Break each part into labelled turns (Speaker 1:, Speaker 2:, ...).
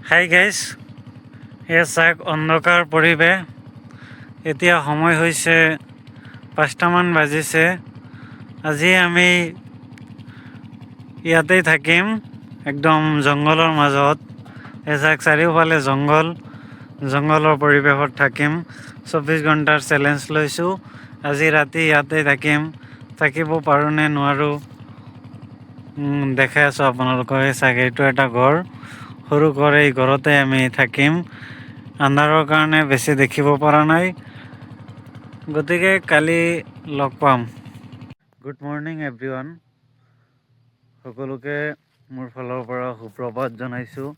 Speaker 1: Hi guys, এয়া চাওক অন্ধকাৰ পৰিৱেশ। এতিয়া সময় হৈছে 5টামান বাজিছে। আজি আমি ইয়াতেই থাকিম, একদম জংঘলৰ মাজত। এয়া চাওক চাৰিওফালে জংঘলৰ পৰিৱেশত থাকিম। 24 ঘণ্টাৰ চেলেঞ্জ লৈছোঁ। আজি ৰাতি ইয়াতেই থাকিব পাৰোঁ নে নোৱাৰোঁ দেখাই আছোঁ আপোনালোকক। চাওক এইটো এটা ঘৰ, সৰু ঘৰ। এই ঘৰতে আমি থাকিম। আন্ধাৰৰ কাৰণে বেছি দেখিব পৰা নাই, গতিকে কালি লগ পাম। গুড মৰ্ণিং এভৰিৱান, সকলোকে মোৰ ফালৰ পৰা সুপ্ৰভাত জনাইছোঁ।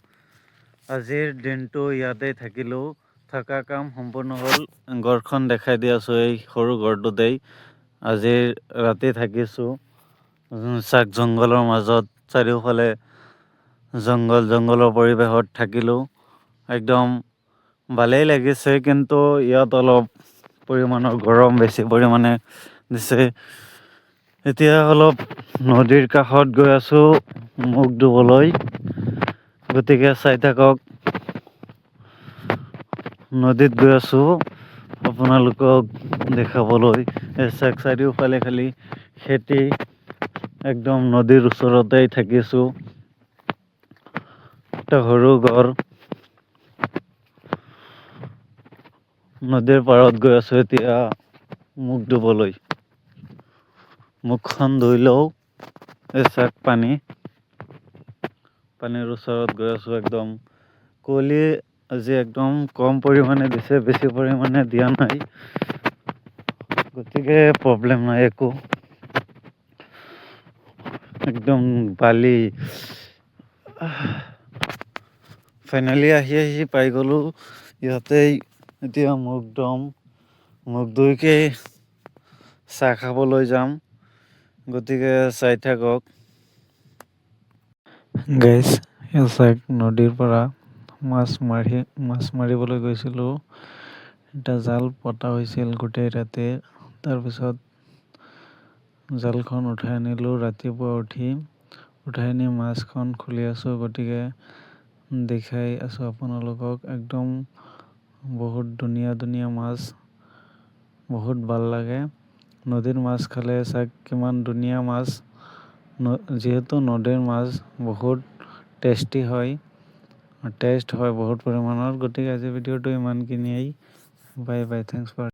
Speaker 1: আজিৰ দিনটো ইয়াতেই থাকিলোঁ, থকা কাম সম্পূৰ্ণ হ'ল। ঘৰখন দেখাই দি আছোঁ, এই সৰু ঘৰটোতেই আজি ৰাতি থাকিছোঁ। চাক জংঘলৰ মাজত, চাৰিওফালে জংঘলৰ পৰিৱেশত থাকিলোঁ। একদম ভালেই লাগিছে, কিন্তু ইয়াত অলপ পৰিমাণৰ গৰম বেছি পৰিমাণে দিছে। এতিয়া অলপ নদীৰ কাষত গৈ আছোঁ মুখ ধুবলৈ, গতিকে চাই থাকক। নদীত গৈ আছোঁ আপোনালোকক দেখাবলৈ। চাৰিওফালে খালি খেতি, একদম নদীৰ ওচৰতেই থাকিছোঁ। এটা সৰু ঘৰ, নদীৰ পাৰত গৈ আছোঁ এতিয়া মুখ ধুবলৈ। মুখখন ধুই লওঁ। এই চাওক পানীৰ ওচৰত গৈ আছোঁ। একদম কুঁৱলী আজি একদম কম পৰিমাণে দিছে, বেছি পৰিমাণে দিয়া নাই, গতিকে প্ৰব্লেম নাই একো। একদম বালি। ফাইনেলি আহি পাই গ'লোঁ ইয়াতেই। এতিয়া মুখ ধুম, মুখ ধুইকে চাহ খাবলৈ যাম, গতিকে চাই থাকক। গাইজ, চাওক নদীৰ পৰা মাছ মাৰিবলৈ গৈছিলোঁ। এটা জাল পতা হৈছিল গোটেই ৰাতি। তাৰপিছত জালখন উঠাই আনিলোঁ ৰাতিপুৱা উঠাই আনি মাছখন খুলি আছোঁ, গতিকে দেখাই আছোঁ আপোনালোকক। একদম বহুত ধুনীয়া মাছ, বহুত ভাল লাগে। নদীৰ মাছ খালে চাওক কিমান ধুনীয়া মাছ। যিহেতু নদীৰ মাছ বহুত টেষ্ট হয় বহুত পৰিমাণৰ। গতিকে আজি ভিডিঅ'টো ইমানখিনিয়েই। Bye bye, thanks for